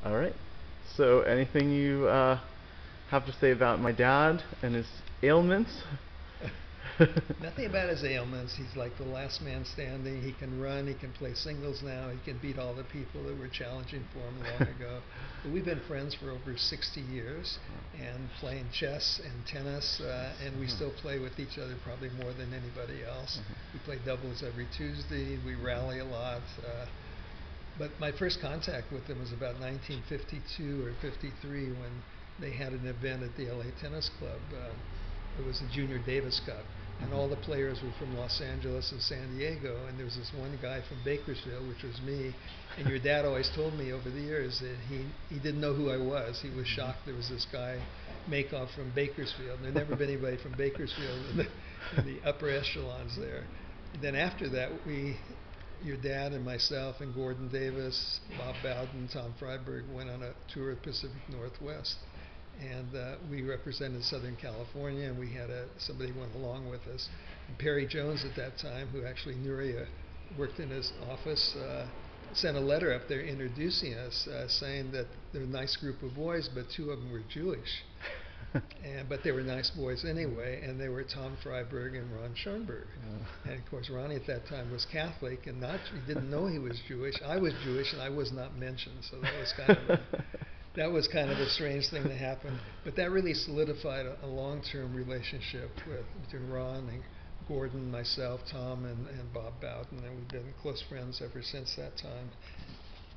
All right. So, anything you have to say about my dad and his ailments? Nothing about his ailments. He's like the last man standing. He can run. He can play singles now. He can beat all the people that were challenging for him long ago. But we've been friends for over 60 years and playing chess and tennis, and we still play with each other probably more than anybody else. We play doubles every Tuesday. We rally a lot. But my first contact with him was about 1952 or 53 when they had an event at the LA Tennis Club. It was the Junior Davis Cup, and all the players were from Los Angeles and San Diego, and there was this one guy from Bakersfield, which was me. And your dad always told me over the years that he didn't know who I was. He was shocked there was this guy, Makoff, from Bakersfield. There'd never been anybody from Bakersfield in the upper echelons there. And then after that, your dad and myself and Gordon Davis, Bob Bowden, Tom Freiberg went on a tour of Pacific Northwest. And we represented Southern California, and we had somebody went along with us. And Perry Jones at that time, who actually Nuria worked in his office, sent a letter up there introducing us, saying that they're a nice group of boys, but two of them were Jewish. But they were nice boys anyway, and they were Tom Freiberg and Ron Schoenberg. And of course, Ronnie at that time was Catholic, and he didn't know he was Jewish. I was Jewish, and I was not mentioned, so that was kind of a strange thing to happen. But that really solidified a long-term relationship between Ron and Gordon, myself, Tom, and Bob Bowden, and we've been close friends ever since that time.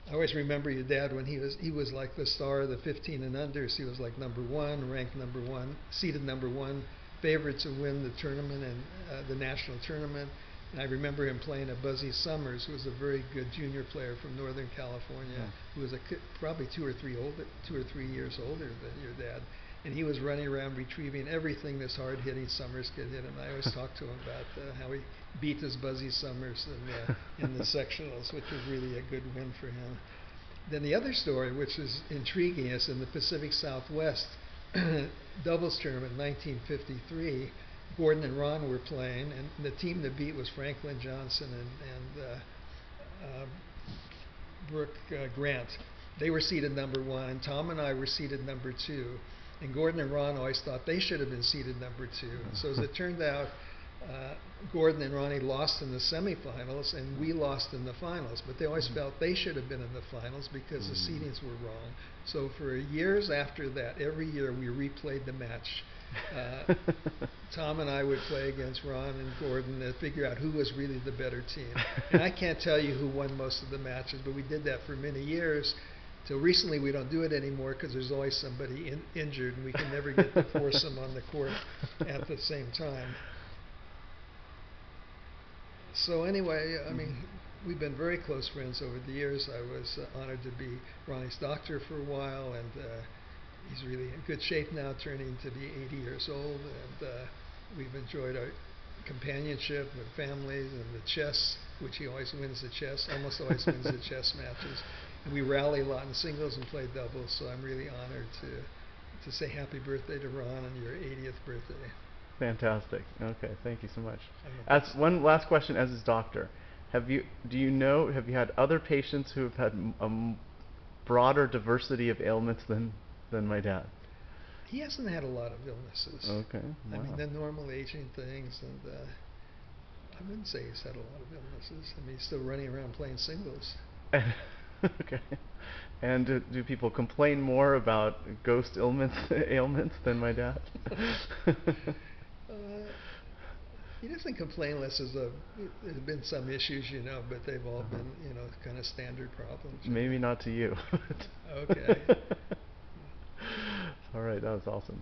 I always remember your dad when he was like the star of the 15 and unders. He was like number one, ranked number one, seeded number one, favorite to win the tournament and the national tournament. And I remember him playing at Buzzy Summers, who was a very good junior player from Northern California, who was probably 2 or 3 years older than your dad. And he was running around retrieving everything this hard-hitting Summers kid hit him. I always talked to him about how he beat his Buzzy Summers in the sectionals, which was really a good win for him. Then the other story, which is intriguing, is in the Pacific Southwest doubles tournament in 1953. Gordon and Ron were playing, and the team to beat was Franklin Johnson and Brooke Grant. They were seeded number one. Tom and I were seeded number two. And Gordon and Ron always thought they should have been seeded number two. So as it turned out, Gordon and Ronnie lost in the semifinals, and we lost in the finals. But they always felt they should have been in the finals because the seedings were wrong. So for years after that, every year we replayed the match. Tom and I would play against Ron and Gordon to figure out who was really the better team. And I can't tell you who won most of the matches, but we did that for many years. Till recently, we don't do it anymore because there's always somebody injured, and we can never get the foursome on the court at the same time. So anyway, I mean, we've been very close friends over the years. I was honored to be Ronnie's doctor for a while, and he's really in good shape now, turning to be 80 years old. And we've enjoyed our companionship with families and the chess, which he always wins the chess, almost always wins the chess matches. And we rally a lot in singles and play doubles, so I'm really honored to say happy birthday to Ron on your 80th birthday. Fantastic. Okay, thank you so much. As one last question, as his doctor, have you had other patients who have had a broader diversity of ailments than my dad? He hasn't had a lot of illnesses. Okay. Wow. I mean, the normal aging things, and I wouldn't say he's had a lot of illnesses. I mean, he's still running around playing singles. Okay. And do people complain more about ghost ailments than my dad? He doesn't complain unless there's been some issues, but they've all been, kind of standard problems. Maybe not to you. Okay. All right, that was awesome.